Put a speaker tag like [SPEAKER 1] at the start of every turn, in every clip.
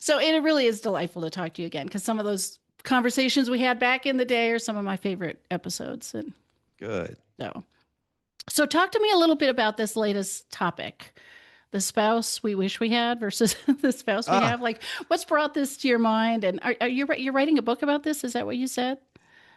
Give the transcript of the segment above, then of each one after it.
[SPEAKER 1] So it really is delightful to talk to you again because some of those conversations we had back in the day are some of my favorite episodes. And
[SPEAKER 2] Good.
[SPEAKER 1] so, so talk to me a little bit about this latest topic, the spouse we wish we had versus the spouse we have.
[SPEAKER 2] Ah,
[SPEAKER 1] Like, what's brought this to your mind? And are you you're writing a book about this? Is that what you said?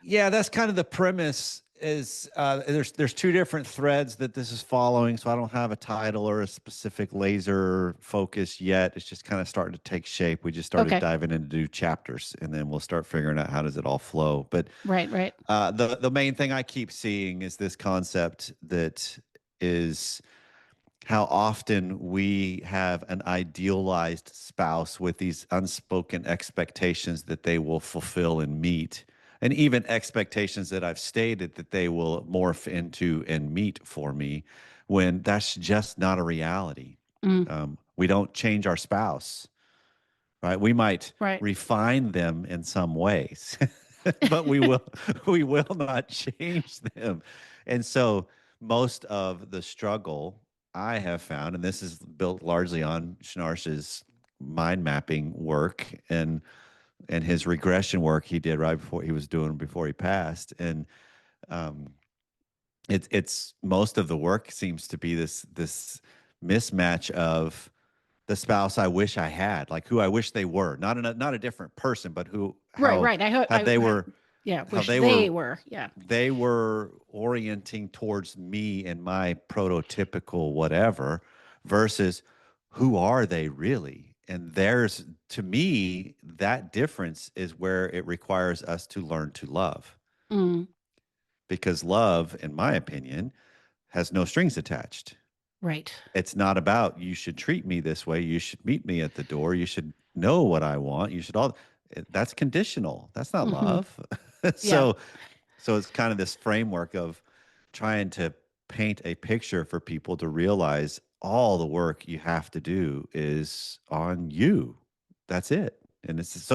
[SPEAKER 2] yeah, that's kind of the premise is there's two different threads that this is following, so I don't have a title or a specific laser focus yet. It's just kind of starting to take shape. We just started
[SPEAKER 1] Okay.
[SPEAKER 2] diving into chapters, and then we'll start figuring out how does it all flow. But
[SPEAKER 1] Right, right.
[SPEAKER 2] the main thing I keep seeing is this concept that is how often we have an idealized spouse with these unspoken expectations that they will fulfill and meet, and even expectations that I've stated that they will morph into and meet for me, when that's just not a reality.
[SPEAKER 1] Mm,
[SPEAKER 2] We don't change our spouse, right? We might
[SPEAKER 1] right.
[SPEAKER 2] refine them in some ways, but we will not change them. And so most of the struggle I have found, and this is built largely on Schnarch's mind mapping work and his regression work he did right before he was doing before he passed. And um, it's most of the work seems to be this mismatch of the spouse I wish I had, like who I wish they were, not a different person, but who
[SPEAKER 1] Right, right. I hope
[SPEAKER 2] how they were
[SPEAKER 1] yeah,
[SPEAKER 2] how
[SPEAKER 1] wish they were. Yeah.
[SPEAKER 2] they were orienting towards me and my prototypical whatever versus who are they really? And there's to me that difference is where it requires us to learn to love,
[SPEAKER 1] Mm,
[SPEAKER 2] because love, in my opinion, has no strings attached.
[SPEAKER 1] right.
[SPEAKER 2] It's not about you should treat me this way. You should meet me at the door. You should know what I want. You should all that's conditional. That's not
[SPEAKER 1] Hmm.
[SPEAKER 2] love.
[SPEAKER 1] Yeah.
[SPEAKER 2] so so it's kind of this framework of trying to paint a picture for people to realize all the work you have to do is on you. That's it. And it's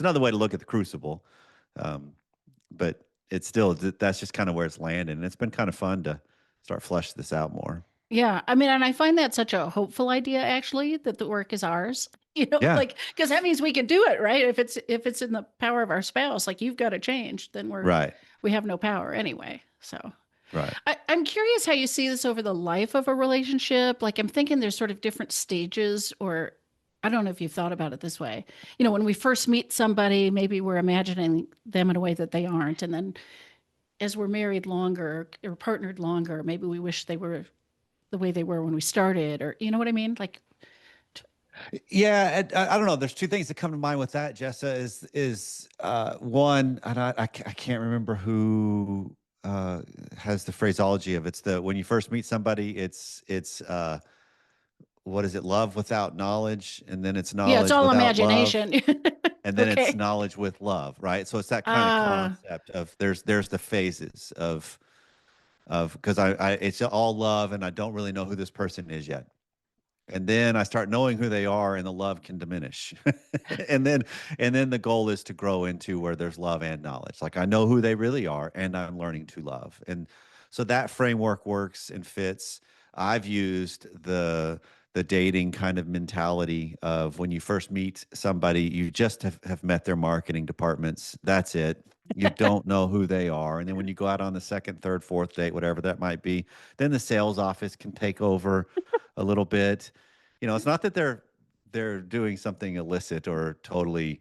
[SPEAKER 2] another way to look at the crucible. Um, but it's still that's just kind of where it's landed. And it's been kind of fun to start flesh this out more.
[SPEAKER 1] Yeah. I mean, and I find that such a hopeful idea actually that the work is ours.
[SPEAKER 2] Yeah.
[SPEAKER 1] Like because that means we can do it, right? If it's in the power of our spouse, like you've got to change, then
[SPEAKER 2] Right.
[SPEAKER 1] we have no power anyway. So
[SPEAKER 2] Right.
[SPEAKER 1] I'm curious how you see this over the life of a relationship. Like I'm thinking there's sort of different stages, or I don't know if you've thought about it this way. When we first meet somebody, maybe we're imagining them in a way that they aren't. And then as we're married longer or partnered longer, maybe we wish they were the way they were when we started, or you know what I mean? Like,
[SPEAKER 2] Yeah, I don't know. There's two things that come to mind with that, Jessa. Is one, and I can't remember who has the phraseology of it's the when you first meet somebody, it's what is it? Love without knowledge, and then it's
[SPEAKER 1] yeah, it's
[SPEAKER 2] knowledge
[SPEAKER 1] all
[SPEAKER 2] without love,
[SPEAKER 1] imagination.
[SPEAKER 2] and then it's
[SPEAKER 1] Okay.
[SPEAKER 2] knowledge with love, right? So it's that kind of
[SPEAKER 1] Uh,
[SPEAKER 2] concept of there's the phases of because I it's all love, and I don't really know who this person is yet, and then I start knowing who they are, and the love can diminish. and then the goal is to grow into where there's love and knowledge. Like I know who they really are, and I'm learning to love. And so that framework works and fits. I've used the dating kind of mentality of when you first meet somebody, you just have met their marketing departments. That's it. You don't know who they are. And then when you go out on the second, third, fourth date, whatever that might be, then the sales office can take over a little bit. It's not that they're doing something illicit or totally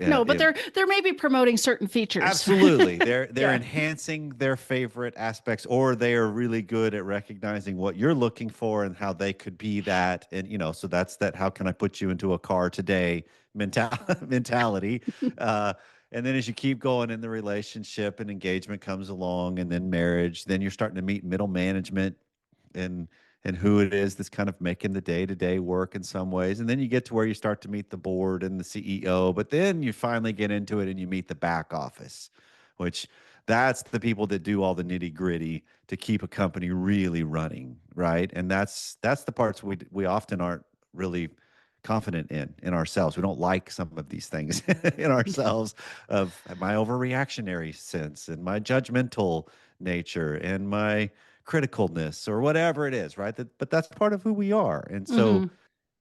[SPEAKER 1] no, but
[SPEAKER 2] uh,
[SPEAKER 1] they're maybe promoting certain features.
[SPEAKER 2] absolutely. They're
[SPEAKER 1] Yeah.
[SPEAKER 2] enhancing their favorite aspects, or they are really good at recognizing what you're looking for and how they could be that. And so that's that. How can I put you into a car today? Mentality. Uh, and then as you keep going in the relationship and engagement comes along, and then marriage, then you're starting to meet middle management and who it is that's kind of making the day-to-day work in some ways. And then you get to where you start to meet the board and the CEO, but then you finally get into it and you meet the back office, which that's the people that do all the nitty-gritty to keep a company really running, right? And that's the parts we often aren't really confident in ourselves. We don't like some of these things in ourselves, of my overreactionary sense and my judgmental nature and my criticalness or whatever it is, right? But that's part of who we are. And so
[SPEAKER 1] Hmm.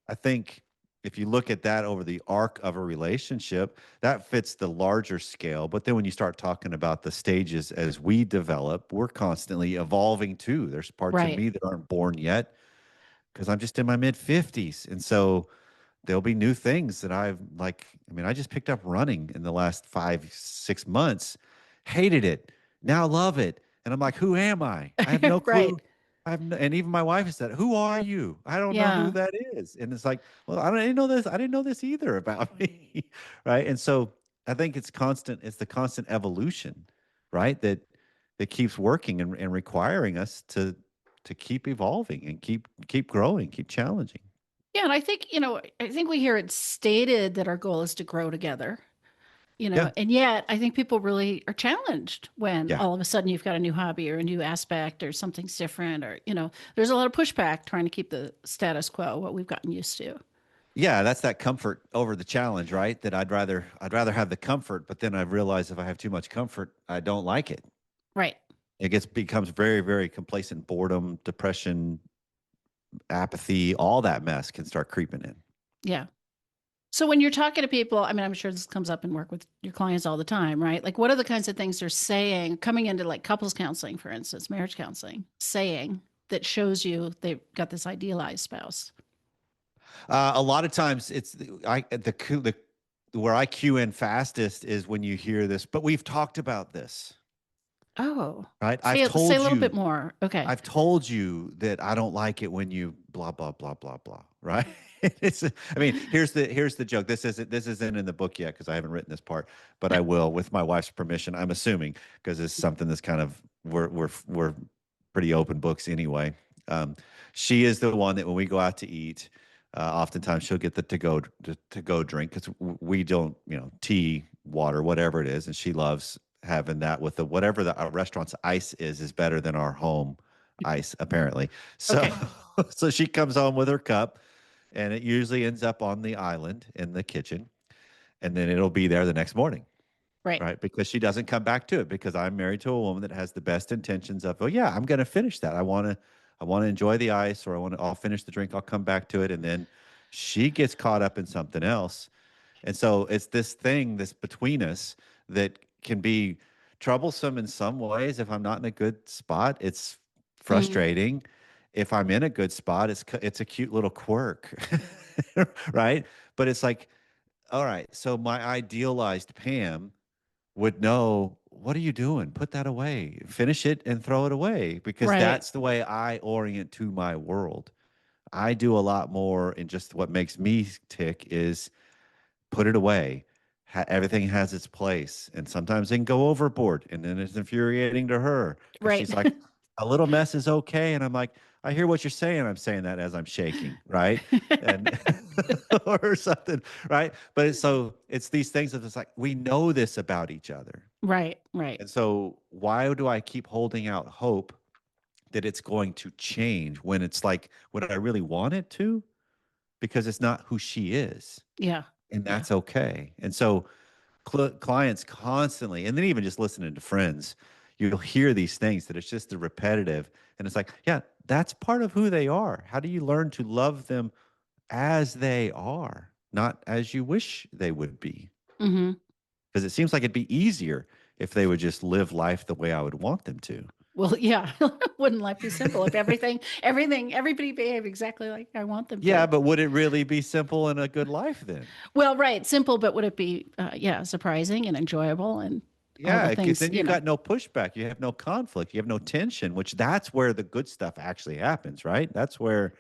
[SPEAKER 2] I think if you look at that over the arc of a relationship, that fits the larger scale. But then when you start talking about the stages as we develop, we're constantly evolving too. There's parts of
[SPEAKER 1] Right.
[SPEAKER 2] me that aren't born yet because I'm just in my mid 50s. And so there'll be new things that I've like. I mean, I just picked up running in the last 5, 6 months, hated it, now love it. And I'm like, who am I? I have no
[SPEAKER 1] Right.
[SPEAKER 2] clue. And even my wife has said, "Who are you?" I don't know who
[SPEAKER 1] Yeah.
[SPEAKER 2] that is. And it's like, well, I didn't know this. I didn't know this either about me, right? And so I think it's constant. It's the constant evolution, right? That keeps working and requiring us to keep evolving and keep growing, keep challenging.
[SPEAKER 1] Yeah, and I think, I think we hear it stated that our goal is to grow together,
[SPEAKER 2] Yeah,
[SPEAKER 1] and yet I think people really are challenged when
[SPEAKER 2] yeah.
[SPEAKER 1] all of a sudden you've got a new hobby or a new aspect or something's different or, there's a lot of pushback trying to keep the status quo, what we've gotten used to.
[SPEAKER 2] Yeah, that's that comfort over the challenge, right? That I'd rather have the comfort, but then I realize if I have too much comfort, I don't like it.
[SPEAKER 1] Right.
[SPEAKER 2] It becomes very, very complacent, boredom, depression, apathy, all that mess can start creeping in.
[SPEAKER 1] Yeah. So when you're talking to people, I mean, I'm sure this comes up in work with your clients all the time, right? Like, what are the kinds of things they're saying coming into like couples counseling, for instance, marriage counseling, saying that shows you they've got this idealized spouse?
[SPEAKER 2] A lot of times it's the where I cue in fastest is when you hear this, but we've talked about this,
[SPEAKER 1] Oh,
[SPEAKER 2] right?
[SPEAKER 1] say a little bit more. Okay.
[SPEAKER 2] I've told you that I don't like it when you blah blah blah blah blah, right? I mean, here's the joke. This isn't in the book yet because I haven't written this part, but I will with my wife's permission. I'm assuming because it's something that's kind of we're pretty open books anyway. Um, she is the one that when we go out to eat, oftentimes she'll get the to go drink because we don't, tea, water, whatever it is, and she loves having that with the whatever the restaurant's ice is better than our home ice apparently. So
[SPEAKER 1] Okay.
[SPEAKER 2] so she comes home with her cup and it usually ends up on the island in the kitchen and then it'll be there the next morning,
[SPEAKER 1] Right.
[SPEAKER 2] right? Because she doesn't come back to it because I'm married to a woman that has the best intentions of, oh yeah, I'm going to finish that. I want to enjoy the ice or I'll finish the drink, I'll come back to it, and then she gets caught up in something else. And so it's this thing this between us that can be troublesome in some ways. If I'm not in a good spot, it's
[SPEAKER 1] Mm,
[SPEAKER 2] frustrating. If I'm in a good spot, it's a cute little quirk, right? But it's like, all right, so my idealized Pam would know, what are you doing? Put that away. Finish it and throw it away because
[SPEAKER 1] right.
[SPEAKER 2] that's the way I orient to my world. I do a lot more in just what makes me tick is put it away. Everything has its place. And sometimes they can go overboard. And then it's infuriating to her because
[SPEAKER 1] Right.
[SPEAKER 2] she's like, a little mess is okay. And I'm like, I hear what you're saying. I'm saying that as I'm shaking, right? And or something, right? But it's these things that it's like we know this about each other.
[SPEAKER 1] Right. Right.
[SPEAKER 2] And so why do I keep holding out hope that it's going to change when it's like what I really want it to? Because it's not who she is
[SPEAKER 1] Yeah.
[SPEAKER 2] and
[SPEAKER 1] Yeah.
[SPEAKER 2] that's okay. And so clients constantly, and then even just listening to friends, you'll hear these things that it's just the repetitive, and it's like, yeah, that's part of who they are. How do you learn to love them as they are, not as you wish they would be?
[SPEAKER 1] Hmm.
[SPEAKER 2] Because it seems like it'd be easier if they would just live life the way I would want them to.
[SPEAKER 1] Well, yeah. Wouldn't life be simple if everybody behaved exactly like I want them
[SPEAKER 2] Yeah,
[SPEAKER 1] to?
[SPEAKER 2] but would it really be simple and a good life then?
[SPEAKER 1] Well, right. Simple, but would it be, yeah, surprising and enjoyable and all the
[SPEAKER 2] Yeah, because
[SPEAKER 1] things,
[SPEAKER 2] then you got no pushback, you have no conflict, you have no tension, which that's where the good stuff actually happens, right? That's where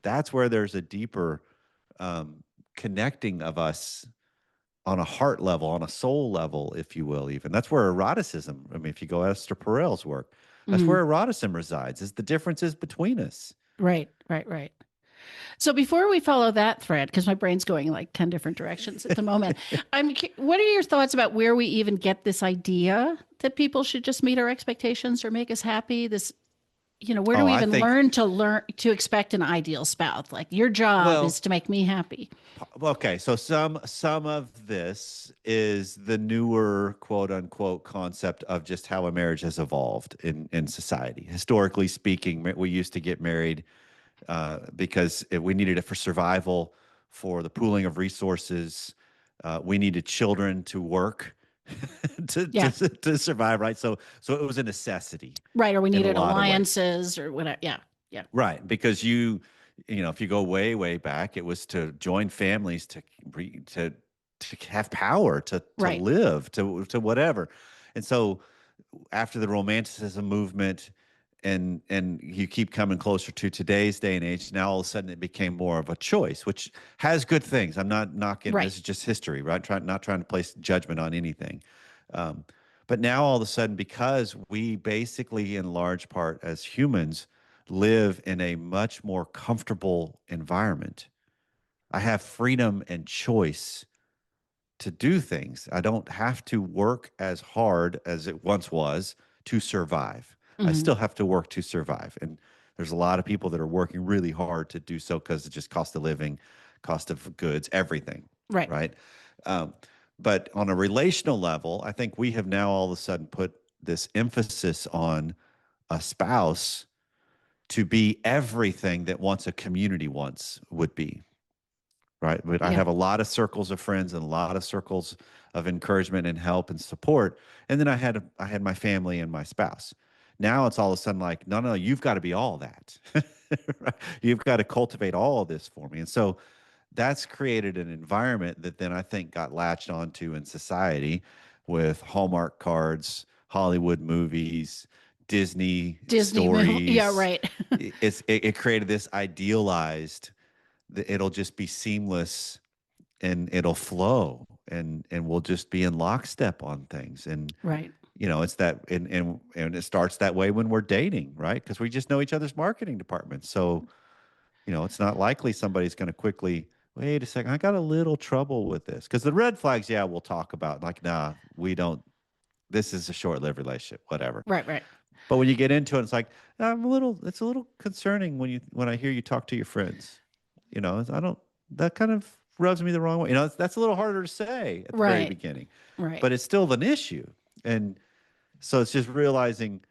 [SPEAKER 2] there's a deeper um, connecting of us on a heart level, on a soul level, if you will. Even that's where eroticism. I mean, if you go Esther Perel's work, that's
[SPEAKER 1] Mhm.
[SPEAKER 2] where eroticism resides. Is the differences between us.
[SPEAKER 1] Right. Right. Right. So before we follow that thread, because my brain's going like 10 different directions at the moment, what are your thoughts about where we even get this idea that people should just meet our expectations or make us happy? Where do
[SPEAKER 2] Oh,
[SPEAKER 1] we
[SPEAKER 2] I
[SPEAKER 1] even
[SPEAKER 2] think.
[SPEAKER 1] learn to expect an ideal spouse? Like your job is
[SPEAKER 2] Well,
[SPEAKER 1] to make me happy.
[SPEAKER 2] okay. So some of this is the newer quote unquote concept of just how a marriage has evolved in society. Historically speaking, we used to get married because we needed it for survival. for the pooling of resources. We needed children to work
[SPEAKER 1] Yeah.
[SPEAKER 2] to survive, right? So it was a necessity
[SPEAKER 1] Right. Or we
[SPEAKER 2] in a
[SPEAKER 1] needed
[SPEAKER 2] lot of ways.
[SPEAKER 1] alliances or whatever. Yeah. Yeah.
[SPEAKER 2] Right, because if you go way, way back, it was to join families to have power, to
[SPEAKER 1] Right.
[SPEAKER 2] live, to whatever. And so after the Romanticism movement, and you keep coming closer to today's day and age, now all of a sudden it became more of a choice, which has good things. I'm not knocking.
[SPEAKER 1] Right.
[SPEAKER 2] This is just history, right? Not trying to place judgment on anything. Um, but now all of a sudden, because we basically, in large part, as humans, live in a much more comfortable environment, I have freedom and choice to do things. I don't have to work as hard as it once was to survive. I
[SPEAKER 1] Hmm.
[SPEAKER 2] still have to work to survive. And there's a lot of people that are working really hard to do so because it's just cost of living, cost of goods, everything,
[SPEAKER 1] Right.
[SPEAKER 2] right? Um, but on a relational level, I think we have now all of a sudden put this emphasis on a spouse to be everything that once a community once would be, right? But I
[SPEAKER 1] Yeah.
[SPEAKER 2] have a lot of circles of friends and a lot of circles of encouragement and help and support. And then I had my family and my spouse. Now it's all of a sudden like, no, no, you've got to be all that. Right? You've got to cultivate all of this for me. And so that's created an environment that then I think got latched onto in society with Hallmark cards, Hollywood movies, Disney
[SPEAKER 1] Yeah.
[SPEAKER 2] stories.
[SPEAKER 1] Right.
[SPEAKER 2] It created this idealized that it'll just be seamless and it'll flow and we'll just be in lockstep on things. And
[SPEAKER 1] Right.
[SPEAKER 2] it's that and it starts that way when we're dating, right? Because we just know each other's marketing departments. So it's not likely somebody's going to quickly, wait a second, I got a little trouble with this. Because the red flags, yeah, we'll talk about. Like, nah, we don't. This is a short-lived relationship, whatever.
[SPEAKER 1] Right. Right.
[SPEAKER 2] But when you get into it, it's like it's a little concerning when I hear you talk to your friends. I don't. That kind of rubs me the wrong way. That's a little harder to say at the very
[SPEAKER 1] Right.
[SPEAKER 2] beginning,
[SPEAKER 1] Right.
[SPEAKER 2] but it's still an issue. And so it's just realizing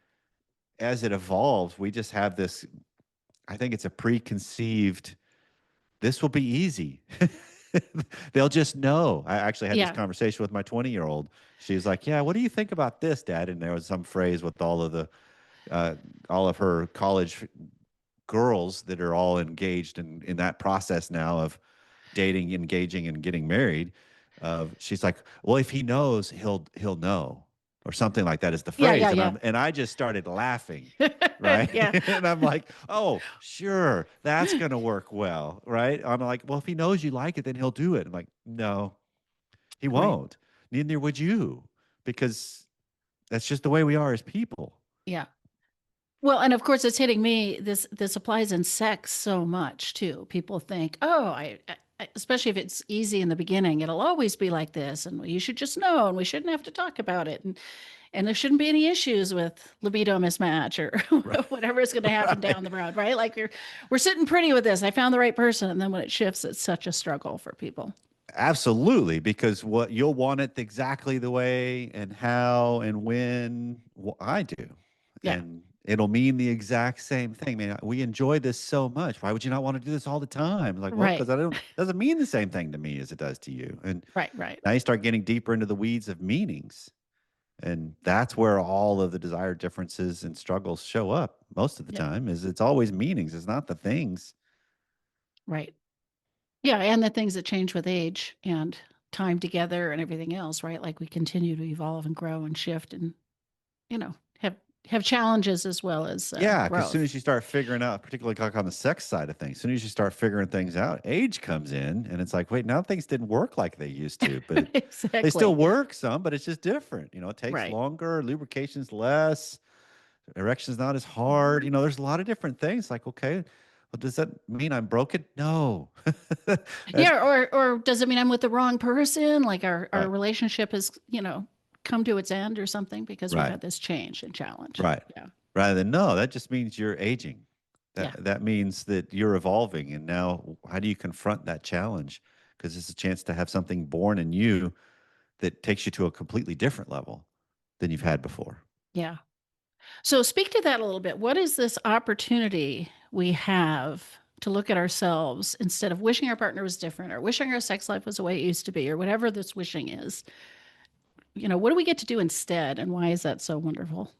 [SPEAKER 2] as it evolves, we just have this. I think it's a preconceived this will be easy. They'll just know. I actually had this
[SPEAKER 1] Yeah.
[SPEAKER 2] conversation with my 20-year-old. She was like, "Yeah, what do you think about this, Dad?" And there was some phrase with uh, all of her college girls that are all engaged in that process now of dating, engaging, and getting married. She's like, "Well, if he knows, he'll know," or something like that is the
[SPEAKER 1] Yeah.
[SPEAKER 2] phrase.
[SPEAKER 1] Yeah.
[SPEAKER 2] And
[SPEAKER 1] Yeah.
[SPEAKER 2] I just started laughing, right?
[SPEAKER 1] Yeah.
[SPEAKER 2] And I'm like, "Oh, sure, that's gonna work well, right?" I'm like, "Well, if he knows you like it, then he'll do it." I'm like, "No, he
[SPEAKER 1] Right.
[SPEAKER 2] won't. Neither would you, because that's just the way we are as people."
[SPEAKER 1] Yeah. Well, and of course, it's hitting me. This applies in sex so much too. People think, oh, especially if it's easy in the beginning, it'll always be like this, and you should just know, and we shouldn't have to talk about it, and there shouldn't be any issues with libido mismatch or
[SPEAKER 2] Right.
[SPEAKER 1] whatever is going to happen
[SPEAKER 2] Right.
[SPEAKER 1] down the road, right? Like we're sitting pretty with this. I found the right person, and then when it shifts, it's such a struggle for people.
[SPEAKER 2] Absolutely, because what you'll want it exactly the way and how and when I do.
[SPEAKER 1] Yeah.
[SPEAKER 2] And it'll mean the exact same thing. Man, we enjoy this so much. Why would you not want to do this all the time? Like, well,
[SPEAKER 1] Right.
[SPEAKER 2] because I don't doesn't mean the same thing to me as it does to you. And
[SPEAKER 1] Right. Right.
[SPEAKER 2] now you start getting deeper into the weeds of meanings. And that's where all of the desired differences and struggles show up most of the
[SPEAKER 1] Yeah.
[SPEAKER 2] time, is it's always meanings. It's not the things.
[SPEAKER 1] Right. Yeah, and the things that change with age and time together and everything else, right? Like we continue to evolve and grow and shift and, you know, have challenges as well as
[SPEAKER 2] Yeah, because as soon
[SPEAKER 1] growth.
[SPEAKER 2] as you start figuring out, particularly like on the sex side of things, as soon as you start figuring things out, age comes in, and it's like, wait, now things didn't work like they used to, but they still
[SPEAKER 1] Exactly.
[SPEAKER 2] work some, but it's just different. It takes
[SPEAKER 1] Right.
[SPEAKER 2] longer, lubrication's less, erection's not as hard. There's a lot of different things. Like, okay, well, does that mean I'm broken? No. That-
[SPEAKER 1] Yeah, or does it mean I'm with the wrong person? Like our
[SPEAKER 2] right,
[SPEAKER 1] relationship has, come to its end or something because we've
[SPEAKER 2] right,
[SPEAKER 1] had this change and challenge.
[SPEAKER 2] right.
[SPEAKER 1] Yeah.
[SPEAKER 2] Rather than no, that just means you're aging.
[SPEAKER 1] Yeah.
[SPEAKER 2] That means that you're evolving, and now how do you confront that challenge? Because it's a chance to have something born in you that takes you to a completely different level than you've had before.
[SPEAKER 1] Yeah. So speak to that a little bit. What is this opportunity we have to look at ourselves instead of wishing our partner was different or wishing our sex life was the way it used to be or whatever this wishing is. What do we get to do instead? And why is that so wonderful?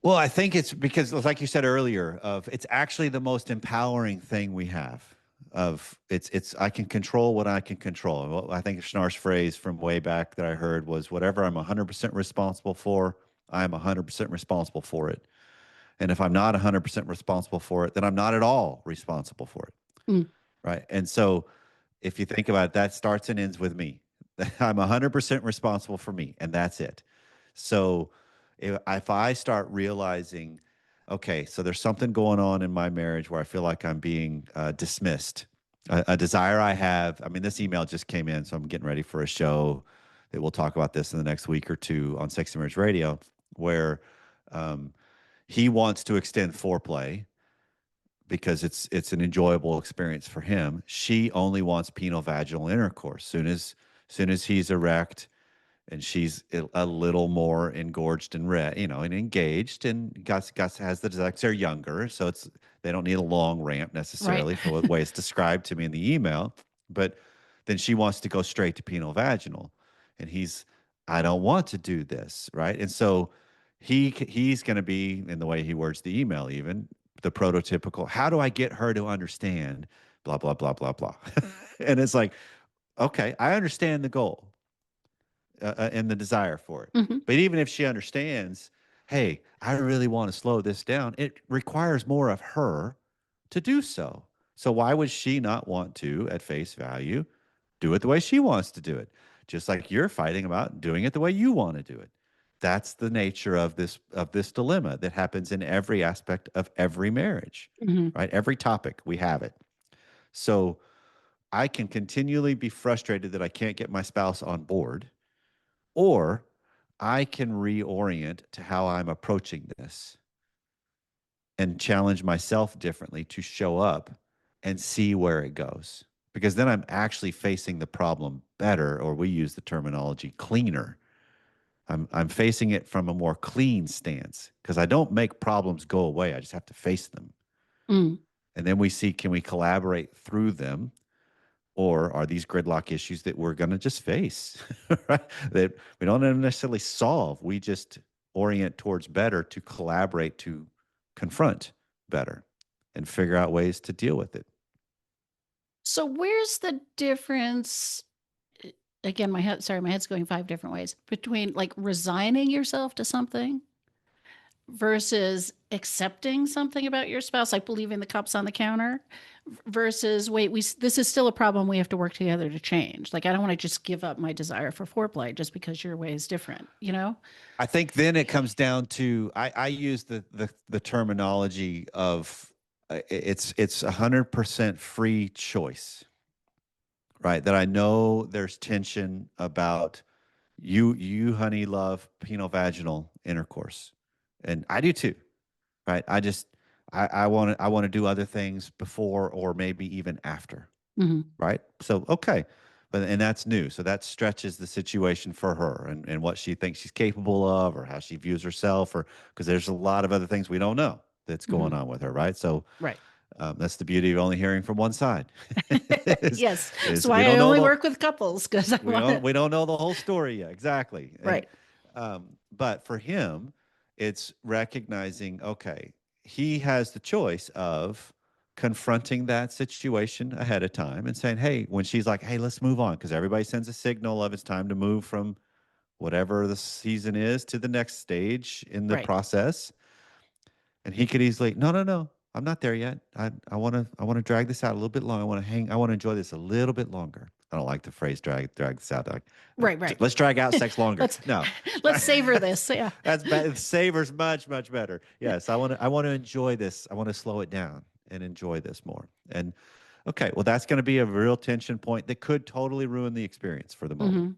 [SPEAKER 2] Well, I think it's because, like you said earlier, of it's actually the most empowering thing we have. Of it's I can control what I can control. Well, I think Schnarr's phrase from way back that I heard was, "Whatever I'm 100% responsible for, I'm 100% responsible for it. And if I'm not 100% responsible for it, then I'm not at all responsible for it."
[SPEAKER 1] Mm,
[SPEAKER 2] Right? And so, if you think about it, that starts and ends with me. I'm 100% responsible for me, and that's it. So if I start realizing, okay, so there's something going on in my marriage where I feel like I'm being dismissed, a desire I have. I mean, this email just came in, so I'm getting ready for a show that we'll talk about this in the next week or two on Sex and Marriage Radio, where um, he wants to extend foreplay because it's an enjoyable experience for him. She only wants penile vaginal intercourse. Soon as he's erect and she's a little more engorged and and engaged, and Gus has the desire. They're younger, so they don't need a long ramp
[SPEAKER 1] right.
[SPEAKER 2] necessarily for the way it's described to me in the email. But then she wants to go straight to penile vaginal, and I don't want to do this, right? And so he's going to be, in the way he words the email, even the prototypical. How do I get her to understand? Blah blah blah blah blah. And it's like, okay, I understand the goal and the desire for it.
[SPEAKER 1] Hmm.
[SPEAKER 2] But even if she understands, hey, I really want to slow this down, it requires more of her to do so. So why would she not want to, at face value, do it the way she wants to do it? Just like you're fighting about doing it the way you want to do it. That's the nature of this dilemma that happens in every aspect of every marriage,
[SPEAKER 1] Hmm.
[SPEAKER 2] right? Every topic we have it. So I can continually be frustrated that I can't get my spouse on board, or I can reorient to how I'm approaching this and challenge myself differently to show up and see where it goes. Because then I'm actually facing the problem better, or we use the terminology cleaner. I'm facing it from a more clean stance because I don't make problems go away. I just have to face them.
[SPEAKER 1] Mm.
[SPEAKER 2] And then we see, can we collaborate through them? Or are these gridlock issues that we're going to just face, right? That we don't necessarily solve. We just orient towards better to collaborate, to confront better, and figure out ways to deal with it.
[SPEAKER 1] So where's the difference? Again, my head's going five different ways between like resigning yourself to something versus accepting something about your spouse, like believing the cups on the counter, versus wait, this is still a problem we have to work together to change. Like I don't want to just give up my desire for foreplay just because your way is different, you know?
[SPEAKER 2] I think then it comes down to I use the terminology of it's 100% free choice, right? That I know there's tension about you honey love penile vaginal intercourse, and I do too, right? I want to do other things before or maybe even after,
[SPEAKER 1] Hmm.
[SPEAKER 2] right? So okay, and that's new, so that stretches the situation for her and what she thinks she's capable of, or how she views herself, or because there's a lot of other things we don't know that's
[SPEAKER 1] Hmm.
[SPEAKER 2] going on with her, right? So
[SPEAKER 1] Right.
[SPEAKER 2] that's the beauty of only hearing from one side. is
[SPEAKER 1] Yes. That's
[SPEAKER 2] is we
[SPEAKER 1] why
[SPEAKER 2] don't
[SPEAKER 1] I
[SPEAKER 2] know
[SPEAKER 1] only
[SPEAKER 2] the
[SPEAKER 1] work with couples because I
[SPEAKER 2] we
[SPEAKER 1] want
[SPEAKER 2] don't
[SPEAKER 1] to.
[SPEAKER 2] we don't know the whole story yet, exactly. And
[SPEAKER 1] Right.
[SPEAKER 2] but for him, it's recognizing, okay, he has the choice of confronting that situation ahead of time and saying, hey, when she's like, hey, let's move on, because everybody sends a signal of it's time to move from whatever the season is to the next stage in the
[SPEAKER 1] Right.
[SPEAKER 2] process. And he could easily, no, no, no, I'm not there yet. I want to drag this out a little bit longer. I want to enjoy this a little bit longer. I don't like the phrase drag this out. Like,
[SPEAKER 1] Right. Right.
[SPEAKER 2] let's drag out sex longer.
[SPEAKER 1] let's
[SPEAKER 2] No,
[SPEAKER 1] let's savor this. Yeah.
[SPEAKER 2] that's bad. Savors much better. Yes, I want to enjoy this. I want to slow it down and enjoy this more. And okay, well, that's going to be a real tension point that could totally ruin the experience for the moment.
[SPEAKER 1] Hmm.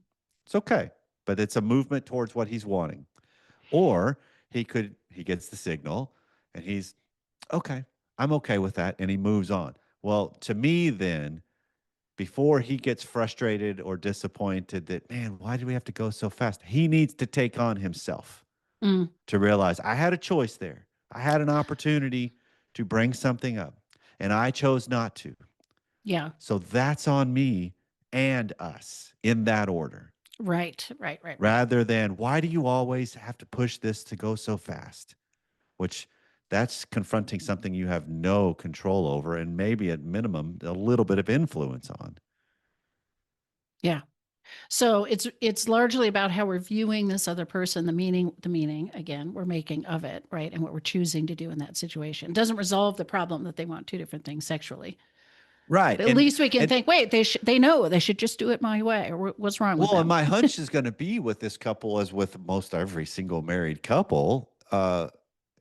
[SPEAKER 2] It's okay, but it's a movement towards what he's wanting. Or he gets the signal and he's okay, I'm okay with that, and he moves on. Well, to me, then, before he gets frustrated or disappointed that, man, why do we have to go so fast? He needs to take on himself
[SPEAKER 1] Mm.
[SPEAKER 2] to realize I had a choice there. I had an opportunity to bring something up. and I chose not to.
[SPEAKER 1] Yeah.
[SPEAKER 2] So that's on me and us in that order,
[SPEAKER 1] Right. Right. Right. Right.
[SPEAKER 2] rather than why do you always have to push this to go so fast? Which that's confronting something you have no control over and maybe at minimum a little bit of influence on.
[SPEAKER 1] Yeah. So it's largely about how we're viewing this other person, the meaning again we're making of it, right? And what we're choosing to do in that situation. It doesn't resolve the problem that they want two different things sexually. But
[SPEAKER 2] Right.
[SPEAKER 1] at least we can
[SPEAKER 2] And
[SPEAKER 1] think, wait, they know they should just do it my way. Or what's wrong with
[SPEAKER 2] well, and
[SPEAKER 1] them?
[SPEAKER 2] my hunch is going to be with this couple as with most every single married couple,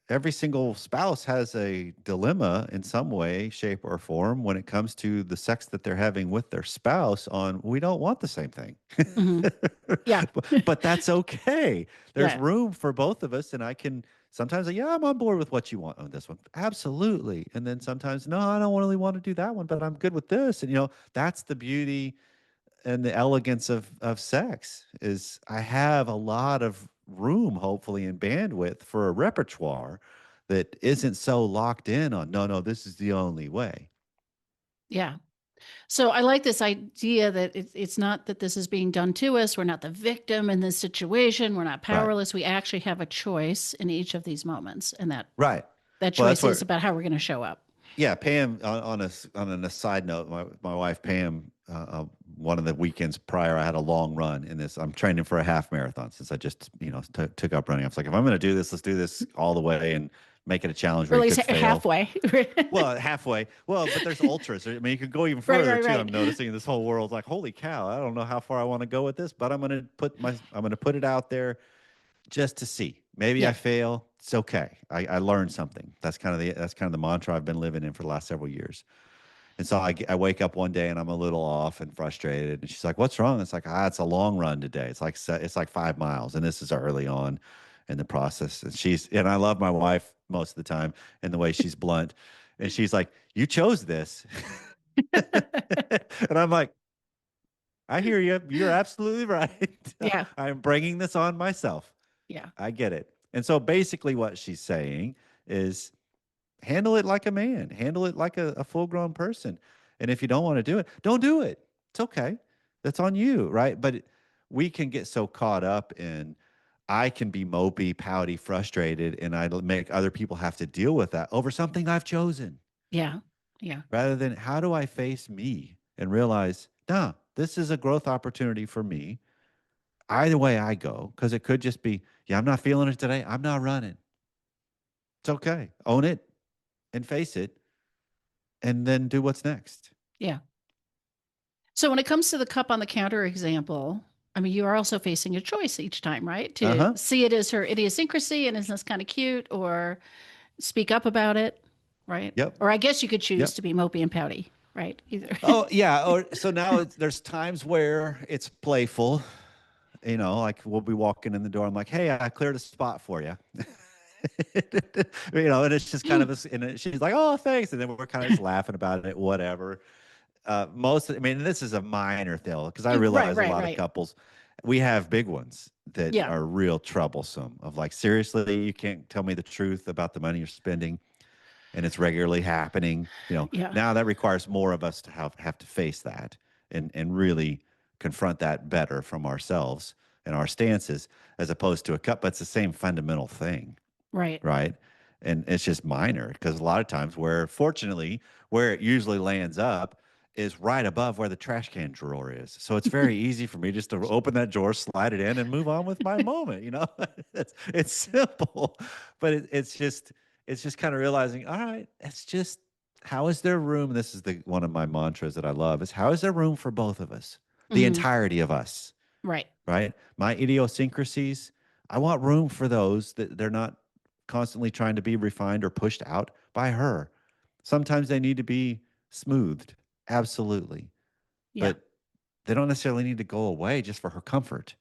[SPEAKER 2] every single spouse has a dilemma in some way, shape, or form when it comes to the sex that they're having with their spouse on we don't want the same thing.
[SPEAKER 1] Hmm. Yeah.
[SPEAKER 2] But that's okay. There's
[SPEAKER 1] Yeah.
[SPEAKER 2] room for both of us, and I can sometimes say, yeah, I'm on board with what you want on this one. Absolutely. And then sometimes, no, I don't really want to do that one, but I'm good with this. And that's the beauty and the elegance of sex is I have a lot of room, hopefully, and bandwidth for a repertoire that isn't so locked in on no, no, this is the only way.
[SPEAKER 1] Yeah. So I like this idea that it's not that this is being done to us. We're not the victim in this situation. We're not
[SPEAKER 2] Right.
[SPEAKER 1] powerless. We actually have a choice in each of these moments, and
[SPEAKER 2] Right.
[SPEAKER 1] that
[SPEAKER 2] Well, that's
[SPEAKER 1] choice is
[SPEAKER 2] where
[SPEAKER 1] about how we're going to show up.
[SPEAKER 2] yeah, Pam. On an aside note, my wife Pam. One of the weekends prior, I had a long run in this. I'm training for a half marathon since I just took up running. I was like, if I'm going to do this, let's do this all the way and make it a challenge
[SPEAKER 1] Or
[SPEAKER 2] where
[SPEAKER 1] at
[SPEAKER 2] you
[SPEAKER 1] least
[SPEAKER 2] could fail.
[SPEAKER 1] halfway.
[SPEAKER 2] Well, halfway. Well, but there's ultras. I mean, you could go even
[SPEAKER 1] Right,
[SPEAKER 2] further
[SPEAKER 1] right,
[SPEAKER 2] too.
[SPEAKER 1] right.
[SPEAKER 2] I'm noticing in this whole world, like, holy cow, I don't know how far I want to go with this, but I'm going to put it out there just to see. Maybe I
[SPEAKER 1] Yeah.
[SPEAKER 2] fail. It's okay. I learned something. That's kind of the mantra I've been living in for the last several years. And so I wake up one day and I'm a little off and frustrated. And she's like, "What's wrong?" It's like, it's a long run today. It's like 5 miles, and this is early on in the process. And I love my wife most of the time and the way she's blunt. And she's like, "You chose this," and I'm like, "I hear you. You're absolutely right.
[SPEAKER 1] Yeah.
[SPEAKER 2] I'm bringing this on myself.
[SPEAKER 1] Yeah.
[SPEAKER 2] I get it." And so basically, what she's saying is handle it like a man, handle it like a full grown person. And if you don't want to do it, don't do it. It's okay. That's on you, right? But we can get so caught up in, I can be mopey, pouty, frustrated, and I make other people have to deal with that over something I've chosen
[SPEAKER 1] Yeah. Yeah.
[SPEAKER 2] rather than how do I face me and realize, nah, this is a growth opportunity for me. Either way I go, because it could just be, yeah, I'm not feeling it today. I'm not running. It's okay. Own it and face it and then do what's next.
[SPEAKER 1] Yeah. So when it comes to the cup on the counter example, I mean, you are also facing a choice each time, right?
[SPEAKER 2] Uh
[SPEAKER 1] To
[SPEAKER 2] huh.
[SPEAKER 1] see it as her idiosyncrasy and is this kind of cute, or speak up about it, right?
[SPEAKER 2] Yep.
[SPEAKER 1] Or I guess you could choose
[SPEAKER 2] Yep.
[SPEAKER 1] to be mopey and pouty, right? Either.
[SPEAKER 2] Oh yeah. Or so now there's times where it's playful. Like we'll be walking in the door. I'm like, "Hey, I cleared a spot for you." And it's just kind of she's like, "Oh, thanks," and then we're kind of just laughing about it, whatever. I mean, this is a minor thing because I
[SPEAKER 1] Right,
[SPEAKER 2] realize a
[SPEAKER 1] right,
[SPEAKER 2] lot of
[SPEAKER 1] right.
[SPEAKER 2] couples, we have big ones that
[SPEAKER 1] Yeah.
[SPEAKER 2] are real troublesome. Of like, seriously, you can't tell me the truth about the money you're spending, and it's regularly happening.
[SPEAKER 1] Yeah.
[SPEAKER 2] Now that requires more of us to have to face that and really confront that better from ourselves and our stances as opposed to a cut. But it's the same fundamental thing,
[SPEAKER 1] Right.
[SPEAKER 2] right? And it's just minor because a lot of times fortunately, where it usually lands up is right above where the trash can drawer is. So it's very easy for me just to open that drawer, slide it in, and move on with my moment. It's simple, but it's just kind of realizing, all right, it's just how is there room? This is the one of my mantras that I love is how is there room for both of us, the
[SPEAKER 1] Hmm.
[SPEAKER 2] entirety of us,
[SPEAKER 1] Right.
[SPEAKER 2] right? My idiosyncrasies, I want room for those that they're not constantly trying to be refined or pushed out by her. Sometimes they need to be smoothed, absolutely.
[SPEAKER 1] Yeah.
[SPEAKER 2] But they don't necessarily need to go away just for her comfort,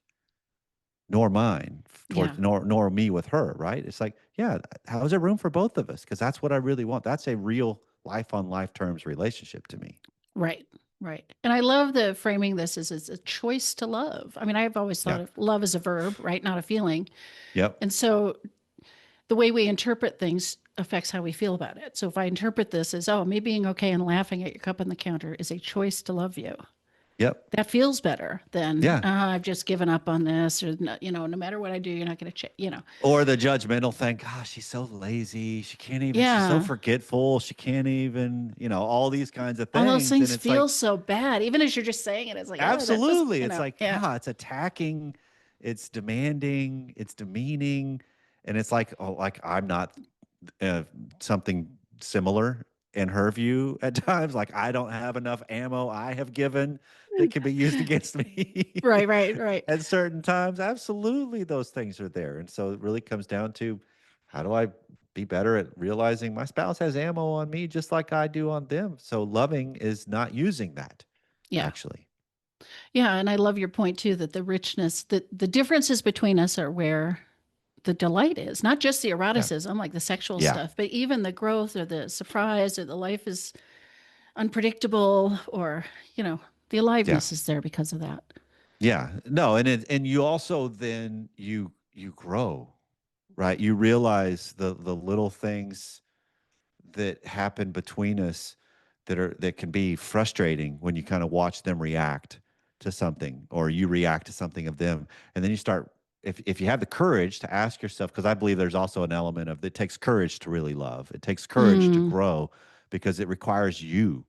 [SPEAKER 2] nor mine
[SPEAKER 1] Yeah.
[SPEAKER 2] towards nor me with her, right? It's like, yeah, how's there room for both of us? Because that's what I really want. That's a real life on life terms relationship to me.
[SPEAKER 1] Right. Right. And I love the framing this as a choice to love. I mean, I've always thought
[SPEAKER 2] Yeah.
[SPEAKER 1] of love as a verb, right? Not a feeling.
[SPEAKER 2] Yep.
[SPEAKER 1] And so the way we interpret things affects how we feel about it. So if I interpret this as, oh, me being okay and laughing at your cup on the counter is a choice to love you,
[SPEAKER 2] Yep.
[SPEAKER 1] that feels better than
[SPEAKER 2] Yeah.
[SPEAKER 1] I've just given up on this, or no matter what I do, you're not going to change.
[SPEAKER 2] Or the judgmental thing, gosh, she's so lazy. She can't even, she's so
[SPEAKER 1] Yeah,
[SPEAKER 2] forgetful. She can't even, all these kinds of
[SPEAKER 1] all those
[SPEAKER 2] things. And
[SPEAKER 1] things
[SPEAKER 2] it's like,
[SPEAKER 1] feel so bad. Even as you're just saying it, it's like, oh, that doesn't,
[SPEAKER 2] absolutely. It's like,
[SPEAKER 1] yeah.
[SPEAKER 2] it's attacking, it's demanding, it's demeaning. And it's like, oh, like I'm not uh, something similar in her view at times. Like I don't have enough ammo I have given that can be used against me
[SPEAKER 1] Right, right, right.
[SPEAKER 2] at certain times. Absolutely, those things are there. And so it really comes down to how do I be better at realizing my spouse has ammo on me just like I do on them. So loving is not using that,
[SPEAKER 1] Yeah.
[SPEAKER 2] actually.
[SPEAKER 1] Yeah. And I love your point too, that the richness, the differences between us are where the delight is, not just the
[SPEAKER 2] Yeah.
[SPEAKER 1] eroticism, like the sexual
[SPEAKER 2] Yeah.
[SPEAKER 1] stuff, but even the growth or the surprise or the life is unpredictable, or, the
[SPEAKER 2] Yeah.
[SPEAKER 1] aliveness is there because of that.
[SPEAKER 2] Yeah. No, and you also then you grow, right? You realize the little things that happen between us that can be frustrating when you kind of watch them react to something or you react to something of them. And then you start if you have the courage to ask yourself, because I believe there's also an element of it takes courage to really love. It takes courage to
[SPEAKER 1] Mm,
[SPEAKER 2] grow because it requires you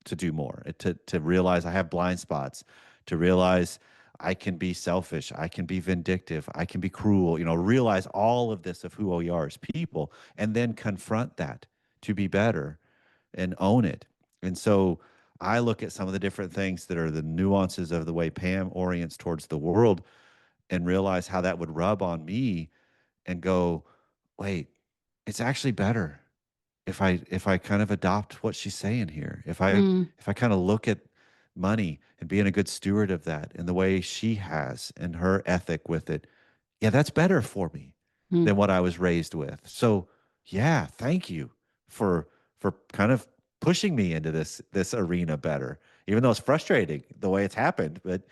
[SPEAKER 2] to do more, to realize I have blind spots, to realize I can be selfish, I can be vindictive, I can be cruel, realize all of this of who we are as people, and then confront that to be better and own it. And so I look at some of the different things that are the nuances of the way Pam orients towards the world and realize how that would rub on me and go, wait, it's actually better if I kind of adopt what she's saying here,
[SPEAKER 1] mm,
[SPEAKER 2] if I kind of look at money and being a good steward of that and the way she has and her ethic with it, yeah, that's better for me
[SPEAKER 1] mm.
[SPEAKER 2] than what I was raised with. So yeah, thank you for kind of pushing me into this arena better, even though it's frustrating the way it's happened, but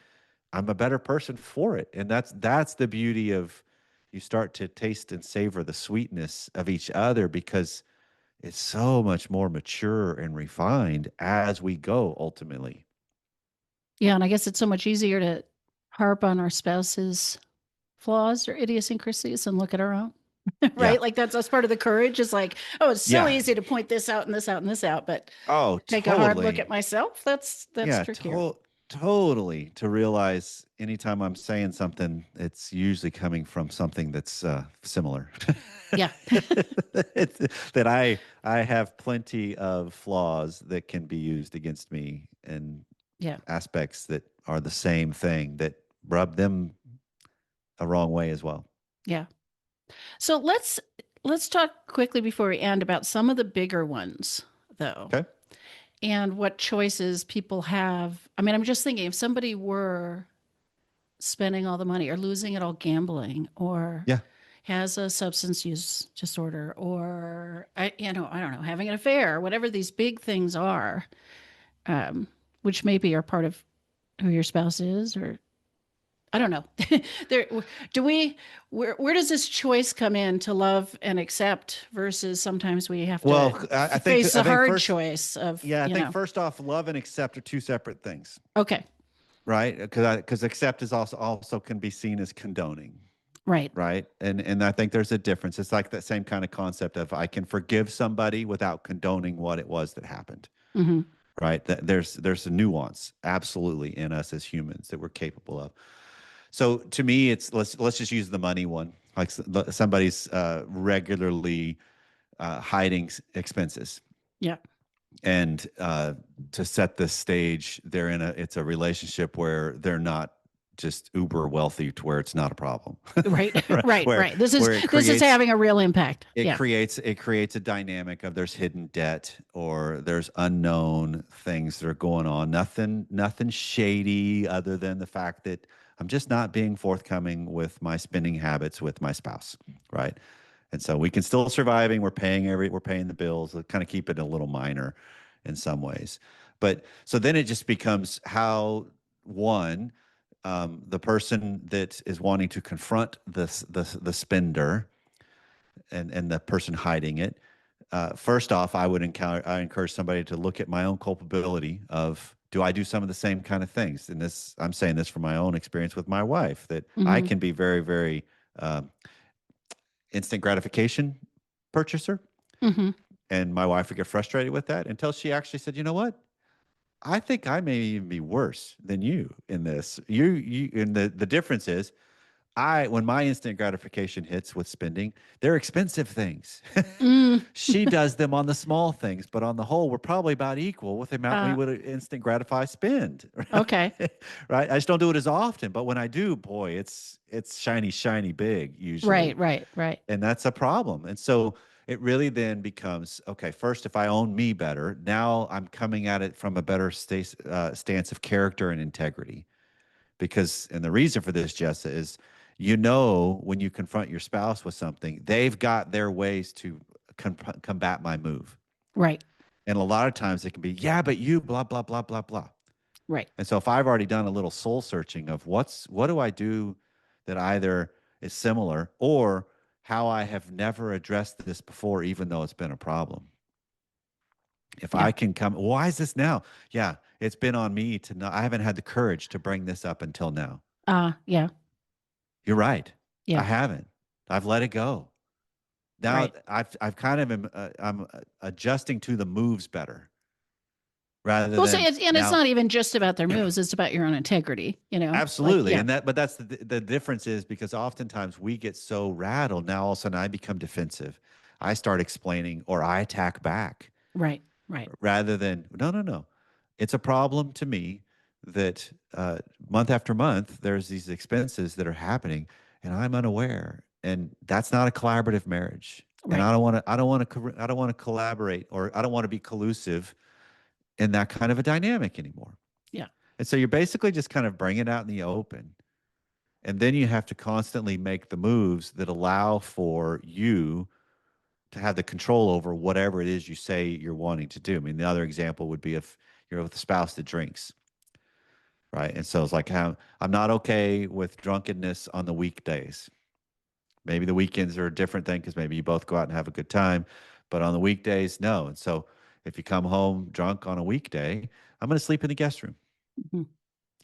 [SPEAKER 2] I'm a better person for it. And that's the beauty of you start to taste and savor the sweetness of each other because it's so much more mature and refined as we go ultimately.
[SPEAKER 1] Yeah. And I guess it's so much easier to harp on our spouse's flaws or idiosyncrasies and look at our own.
[SPEAKER 2] Yeah.
[SPEAKER 1] Right? Like that's part of the courage is like, oh, it's so
[SPEAKER 2] Yeah.
[SPEAKER 1] easy to point this out and this out and this out, but
[SPEAKER 2] Oh,
[SPEAKER 1] take a hard look at
[SPEAKER 2] totally.
[SPEAKER 1] myself. That's
[SPEAKER 2] Yeah,
[SPEAKER 1] trickier.
[SPEAKER 2] totally. To realize anytime I'm saying something, it's usually coming from something that's similar.
[SPEAKER 1] Yeah.
[SPEAKER 2] That I have plenty of flaws that can be used against me and
[SPEAKER 1] Yeah.
[SPEAKER 2] aspects that are the same thing that rub them a wrong way as well.
[SPEAKER 1] Yeah. So let's talk quickly before we end about some of the bigger ones though,
[SPEAKER 2] Okay.
[SPEAKER 1] and what choices people have. I mean, I'm just thinking if somebody were spending all the money or losing it all gambling or
[SPEAKER 2] Yeah.
[SPEAKER 1] has a substance use disorder or I don't know, having an affair, or whatever these big things are, which maybe are part of who your spouse is, or I don't know. there do we where does this choice come in to love and accept versus sometimes we have to
[SPEAKER 2] Well, I think
[SPEAKER 1] face
[SPEAKER 2] I
[SPEAKER 1] the
[SPEAKER 2] think
[SPEAKER 1] hard
[SPEAKER 2] first,
[SPEAKER 1] choice of,
[SPEAKER 2] yeah, I think first off, love and accept are two separate things,
[SPEAKER 1] okay,
[SPEAKER 2] right? Because accept is also can be seen as condoning,
[SPEAKER 1] right.
[SPEAKER 2] right? And I think there's a difference. It's like that same kind of concept of I can forgive somebody without condoning what it was that happened,
[SPEAKER 1] Hmm.
[SPEAKER 2] right? There's a nuance absolutely in us as humans that we're capable of. So to me, it's let's just use the money one. Like somebody's regularly hiding expenses
[SPEAKER 1] Yeah.
[SPEAKER 2] and to set the stage, it's a relationship where they're not just uber wealthy to where it's not a problem.
[SPEAKER 1] Right.
[SPEAKER 2] Right?
[SPEAKER 1] Right.
[SPEAKER 2] where
[SPEAKER 1] Right. This is
[SPEAKER 2] where it
[SPEAKER 1] this is
[SPEAKER 2] creates
[SPEAKER 1] having a real impact.
[SPEAKER 2] it
[SPEAKER 1] Yeah.
[SPEAKER 2] creates it creates a dynamic of there's hidden debt or there's unknown things that are going on. Nothing shady other than the fact that I'm just not being forthcoming with my spending habits with my spouse, right? And so we can still surviving. We're paying the bills. Kind of keep it a little minor in some ways, but so then it just becomes how one the person that is wanting to confront the spender and the person hiding it. First off, I encourage somebody to look at my own culpability of, do I do some of the same kind of things? And this, I'm saying this from my own experience with my wife, that I
[SPEAKER 1] Hmm.
[SPEAKER 2] can be very, very um, instant gratification purchaser.
[SPEAKER 1] Hmm.
[SPEAKER 2] And my wife would get frustrated with that until she actually said, you know what? I think I may even be worse than you in this. And the difference is, when my instant gratification hits with spending, they're expensive things.
[SPEAKER 1] Mm,
[SPEAKER 2] She does them on the small things, but on the whole, we're probably about equal with the amount we
[SPEAKER 1] uh,
[SPEAKER 2] would instant gratify spend.
[SPEAKER 1] okay.
[SPEAKER 2] Right? I just don't do it as often, but when I do, boy, it's shiny, shiny, big
[SPEAKER 1] Right,
[SPEAKER 2] usually,
[SPEAKER 1] right, right.
[SPEAKER 2] and that's a problem. And so it really then becomes, okay, first, if I own me better, now I'm coming at it from a better stance of character and integrity. Because, and the reason for this, Jessa, is, when you confront your spouse with something, they've got their ways to combat my move.
[SPEAKER 1] Right,
[SPEAKER 2] And a lot of times it can be, yeah, but you, blah, blah, blah, blah, blah.
[SPEAKER 1] right.
[SPEAKER 2] And so if I've already done a little soul searching of what do I do that either is similar, or how I have never addressed this before, even though it's been a problem. If
[SPEAKER 1] Yeah.
[SPEAKER 2] I can come, why is this now? Yeah, it's been on me to know. I haven't had the courage to bring this up until now.
[SPEAKER 1] Yeah,
[SPEAKER 2] You're right. I
[SPEAKER 1] yeah,
[SPEAKER 2] haven't. I've let it go. Now
[SPEAKER 1] right.
[SPEAKER 2] I've kind of I'm adjusting to the moves better, rather
[SPEAKER 1] Well, say
[SPEAKER 2] than
[SPEAKER 1] it's
[SPEAKER 2] now.
[SPEAKER 1] not even just about their moves, it's about your own integrity, like,
[SPEAKER 2] Absolutely.
[SPEAKER 1] yeah,
[SPEAKER 2] And but that's the difference, is because oftentimes we get so rattled. Now all of a sudden I become defensive. I start explaining, or I attack back,
[SPEAKER 1] right, right.
[SPEAKER 2] rather than, no, no, no. It's a problem to me that month after month there's these expenses that are happening and I'm unaware. And that's not a collaborative marriage. And
[SPEAKER 1] Right.
[SPEAKER 2] I don't want to collaborate, or I don't want to be collusive in that kind of a dynamic anymore.
[SPEAKER 1] Yeah.
[SPEAKER 2] And so you're basically just kind of bringing it out in the open. And then you have to constantly make the moves that allow for you to have the control over whatever it is you say you're wanting to do. I mean, the other example would be if you're with a spouse that drinks, right? And so it's like, I'm not okay with drunkenness on the weekdays. Maybe the weekends are a different thing because maybe you both go out and have a good time, but on the weekdays, no. And so if you come home drunk on a weekday, I'm going to sleep in the guest room.
[SPEAKER 1] Mhm.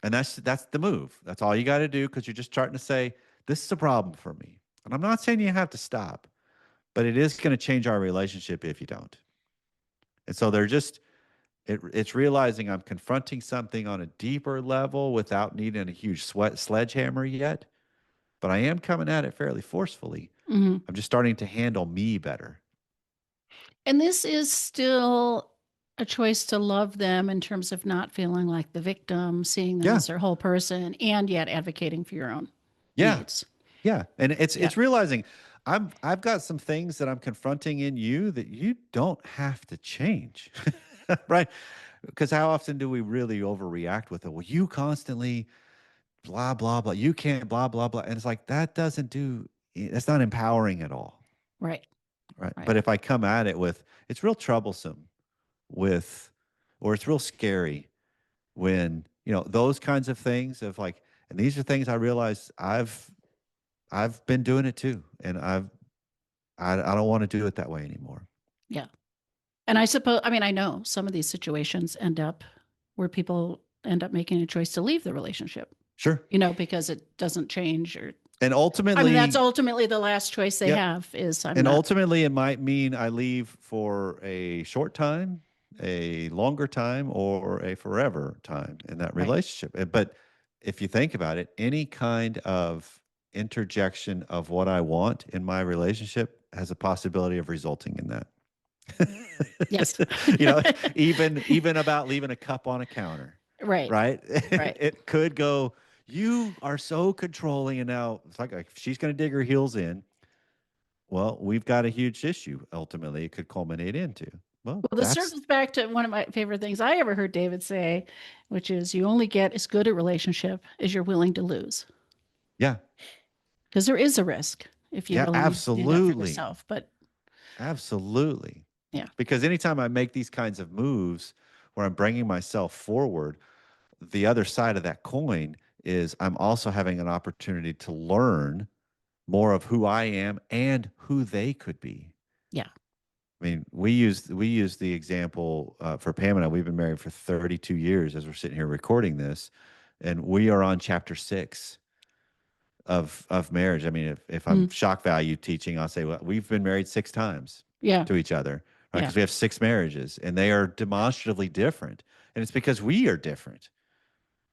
[SPEAKER 2] And that's the move. That's all you got to do, because you're just starting to say, this is a problem for me. And I'm not saying you have to stop, but it is going to change our relationship if you don't. And so it's realizing I'm confronting something on a deeper level without needing a huge sledgehammer yet, but I am coming at it fairly forcefully.
[SPEAKER 1] Hmm.
[SPEAKER 2] I'm just starting to handle me better.
[SPEAKER 1] And this is still a choice to love them in terms of not feeling like the victim, seeing them
[SPEAKER 2] Yeah.
[SPEAKER 1] as their whole person, and yet advocating for your own
[SPEAKER 2] Yeah.
[SPEAKER 1] needs.
[SPEAKER 2] Yeah. And
[SPEAKER 1] Yeah.
[SPEAKER 2] it's realizing I've got some things that I'm confronting in you that you don't have to change. Right? Because how often do we really overreact with it? Well, you constantly blah blah blah. You can't blah blah blah. And it's like, that's not empowering at all.
[SPEAKER 1] Right.
[SPEAKER 2] Right.
[SPEAKER 1] Right.
[SPEAKER 2] But if I come at it with, it's real troublesome with, or it's real scary when, those kinds of things of like, and these are things I realize I've been doing it too. And I don't want to do it that way anymore.
[SPEAKER 1] Yeah. And I suppose, I mean, I know some of these situations end up where people end up making a choice to leave the relationship,
[SPEAKER 2] Sure.
[SPEAKER 1] because it doesn't change, or,
[SPEAKER 2] And
[SPEAKER 1] I mean, that's
[SPEAKER 2] ultimately,
[SPEAKER 1] ultimately the last choice they
[SPEAKER 2] yep.
[SPEAKER 1] have is I'm
[SPEAKER 2] And
[SPEAKER 1] not.
[SPEAKER 2] ultimately, it might mean I leave for a short time, a longer time, or a forever time in that
[SPEAKER 1] Right.
[SPEAKER 2] relationship. But if you think about it, any kind of interjection of what I want in my relationship has a possibility of resulting in that.
[SPEAKER 1] Yes.
[SPEAKER 2] you know, even about leaving a cup on a counter,
[SPEAKER 1] Right.
[SPEAKER 2] right?
[SPEAKER 1] Right.
[SPEAKER 2] It could go, you are so controlling, and now it's like she's going to dig her heels in. Well, we've got a huge issue ultimately it could culminate into. Well,
[SPEAKER 1] Well, this circles back to one of my favorite things I ever heard David say, which is you only get as good a relationship as you're willing to lose.
[SPEAKER 2] yeah,
[SPEAKER 1] Because there is a risk if you
[SPEAKER 2] yeah,
[SPEAKER 1] really do that for
[SPEAKER 2] absolutely.
[SPEAKER 1] yourself. But
[SPEAKER 2] Absolutely.
[SPEAKER 1] yeah,
[SPEAKER 2] Because anytime I make these kinds of moves where I'm bringing myself forward, the other side of that coin is I'm also having an opportunity to learn more of who I am and who they could be.
[SPEAKER 1] Yeah.
[SPEAKER 2] I mean, we use the example for Pam and I. We've been married for 32 years as we're sitting here recording this, and we are on chapter 6 of marriage. I mean, if I'm
[SPEAKER 1] Mm.
[SPEAKER 2] shock value teaching, I'll say, well, we've been married 6 times
[SPEAKER 1] Yeah.
[SPEAKER 2] to each other, right?
[SPEAKER 1] Yeah.
[SPEAKER 2] Because we have 6 marriages, and they are demonstratively different, and it's because we are different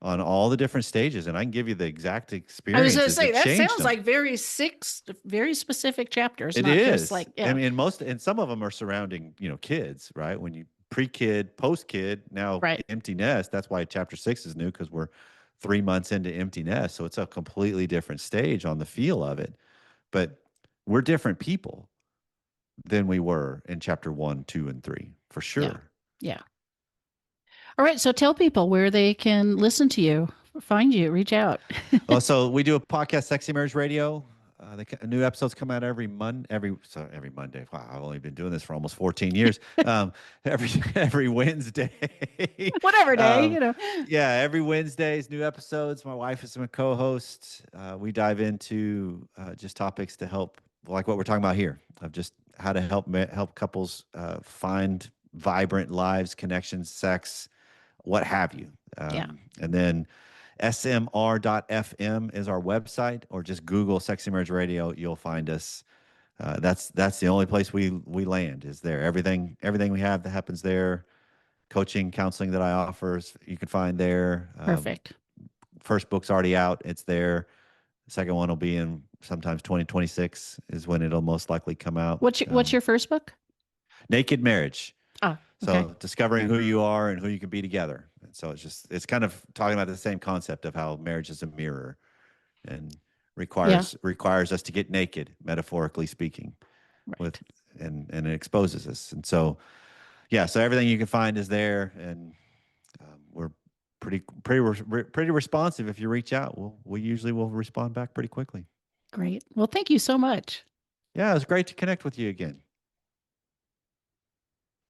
[SPEAKER 2] on all the different stages. And I can give you the exact
[SPEAKER 1] I was going to
[SPEAKER 2] experiences
[SPEAKER 1] say
[SPEAKER 2] that
[SPEAKER 1] that
[SPEAKER 2] changed
[SPEAKER 1] sounds
[SPEAKER 2] them.
[SPEAKER 1] like very specific chapters,
[SPEAKER 2] It
[SPEAKER 1] not just
[SPEAKER 2] is.
[SPEAKER 1] like,
[SPEAKER 2] I
[SPEAKER 1] yeah.
[SPEAKER 2] mean, and some of them are surrounding, kids, right? When you pre-kid, post-kid, now
[SPEAKER 1] Right.
[SPEAKER 2] empty nest. That's why chapter 6 is new, because we're 3 months into empty nest. So it's a completely different stage on the feel of it. But we're different people than we were in chapter 1, 2, and 3, for
[SPEAKER 1] Yeah.
[SPEAKER 2] sure.
[SPEAKER 1] Yeah. All right. So tell people where they can listen to you, find you, reach out.
[SPEAKER 2] So we do a podcast, Sexy Marriage Radio. New episodes come out every Monday. Wow, I've only been doing this for almost 14 years. Every every Wednesday.
[SPEAKER 1] Whatever day,
[SPEAKER 2] um, yeah, every Wednesdays, new episodes. My wife is my co-host. We dive into just topics to help, like what we're talking about here, of just how to help couples find vibrant lives, connections, sex, what have you.
[SPEAKER 1] Yeah.
[SPEAKER 2] And then smr.fm is our website, or just Google Sexy Marriage Radio. You'll find us. That's the only place we land, is there. Everything we have that happens there. Coaching, counseling that I offer, you can find there.
[SPEAKER 1] Perfect.
[SPEAKER 2] First book's already out. It's there. The second one will be in sometimes 2026 is when it'll most likely come out.
[SPEAKER 1] What's your first book?
[SPEAKER 2] Naked Marriage.
[SPEAKER 1] Ah, okay.
[SPEAKER 2] So discovering who you are and who you can be together. And so it's kind of talking about the same concept of how marriage is a mirror and
[SPEAKER 1] Yeah.
[SPEAKER 2] requires us to get naked, metaphorically speaking, with
[SPEAKER 1] Right.
[SPEAKER 2] and it exposes us. And so yeah, so everything you can find is there, and we're pretty responsive. If you reach out, we usually will respond back pretty quickly.
[SPEAKER 1] Great. Well, thank you so much.
[SPEAKER 2] Yeah, it was great to connect with you again.